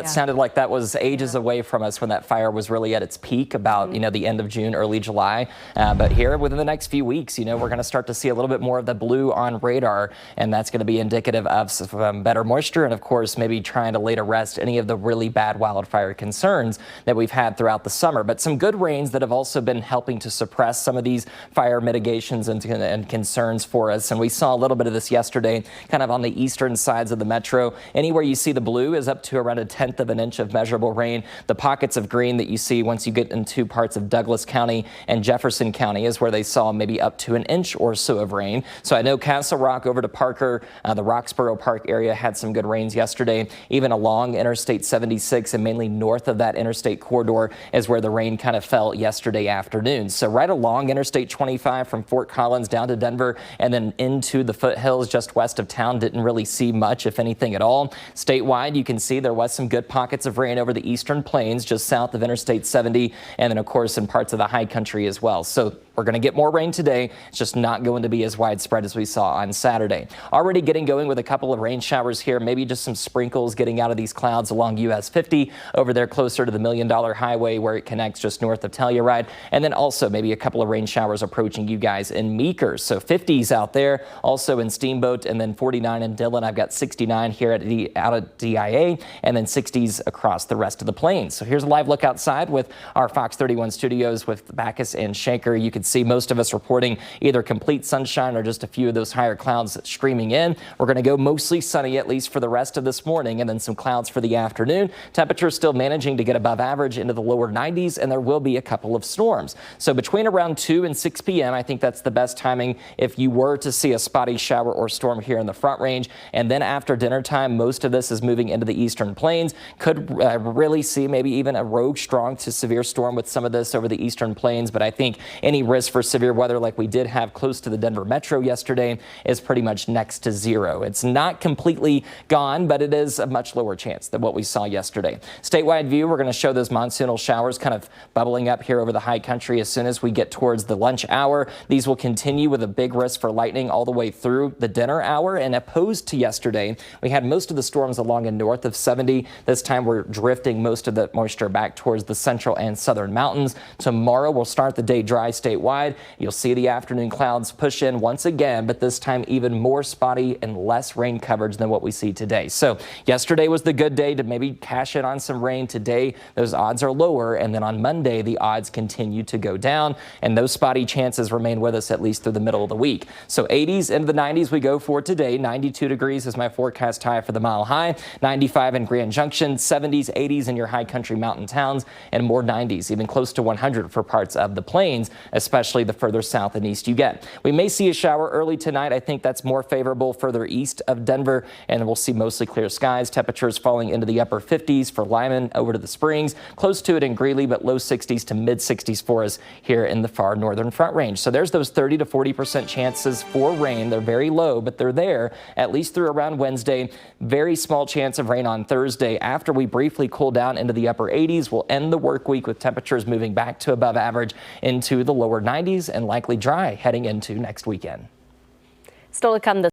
that sounded like that was ages away from us when that fire was really at its peak about, the end of June, early July. But here within the next few weeks, we're going to start to see a little bit more of the blue on radar, and that's going to be indicative of some better moisture and, of course, maybe trying to lay to rest any of the really bad wildfire concerns that we've had throughout the summer. But some good rains that have also been helping to suppress some of these fire mitigations and concerns for us. And we saw a little bit of this yesterday, kind of on the eastern sides of the metro. Anywhere you see the blue is up to around 1/10 of an inch of measurable rain. The pockets of green that you see once you get into parts of Douglas County and Jefferson County is where they saw maybe up to an inch or so of rain. So I know Castle Rock over to Parker, the Roxborough Park area had some good rains yesterday. Even along Interstate 76 and mainly north of that interstate corridor is where the rain kind of fell yesterday afternoon. So right along Interstate 25 from Fort Collins down to Denver and then into the foothills just west of town, didn't really see much, if anything at all. Statewide, you can see there was some good pockets of rain over the eastern plains just south of Interstate 70 and then, of course, in parts of the high country as well. So we're going to get more rain today. It's just not going to be as widespread as we saw on Saturday. Already getting going with a couple of rain showers here, maybe just some sprinkles getting out of these clouds along US 50 over there closer to the $1 Million Highway where it connects just north of Telluride. And then also maybe a couple of rain showers approaching you guys in Meeker. So 50s out there, also in Steamboat, and then 49 in Dillon. I've got 69 here out at DIA, and then 60s across the rest of the plains. So here's a live look outside with our Fox 31 studios with Backus and Shanker. You can see most of us reporting either complete sunshine or just a few of those higher clouds streaming in. We're going to go mostly sunny, at least for the rest of this morning, and then some clouds for the afternoon. Temperatures still managing to get above average into the lower 90s, and there will be a couple of storms. So between around 2 and 6 p.m., I think that's the best timing if you were to see a spotty shower or storm here in the Front Range. And then after dinner time, most of this is moving into the eastern plains. Could really see maybe even a rogue strong to severe storm with some of this over the eastern plains, but I think any risk for severe weather like we did have close to the Denver metro yesterday is pretty much next to zero. It's not completely gone, but it is a much lower chance than what we saw yesterday. Statewide view, we're going to show those monsoonal showers kind of bubbling up here over the high country as soon as we get towards the lunch hour. These will continue with a big risk for lightning all the way through the dinner hour. And opposed to yesterday, we had most of the storms along and north of 70. This time we're drifting most of the moisture back towards the central and southern mountains. Tomorrow we'll start the day dry statewide. You'll see the afternoon clouds push in once again, but this time even more spotty and less rain coverage than what we see today. So yesterday was the good day to maybe cash in on some rain. Today, those odds are lower. And then on Monday, the odds continue to go down, and those spotty chances remain with us at least through the middle of the week. So 80s into the 90s we go for today. 92 degrees is my forecast high for the mile high. 95 in Grand Junction, 70s, 80s in your high country mountain towns, and more 90s, even close to 100 for parts of the plains, especially the further south and east you get. We may see a shower early tonight. I think that's more favorable further east of Denver, and we'll see mostly clear skies. Temperatures falling into the upper 50s for Lyman over to the Springs, close to it in Greeley, but low 60s to mid 60s for us here in the far northern Front Range. So there's those 30 to 40% chances for rain. They're very low, but they're there at least through around Wednesday. Very small chance of rain on Thursday. After we briefly cool down into the upper 80s, we'll end the work week with temperatures moving back to above average into the lower 90s and likely dry heading into next weekend. Still to come this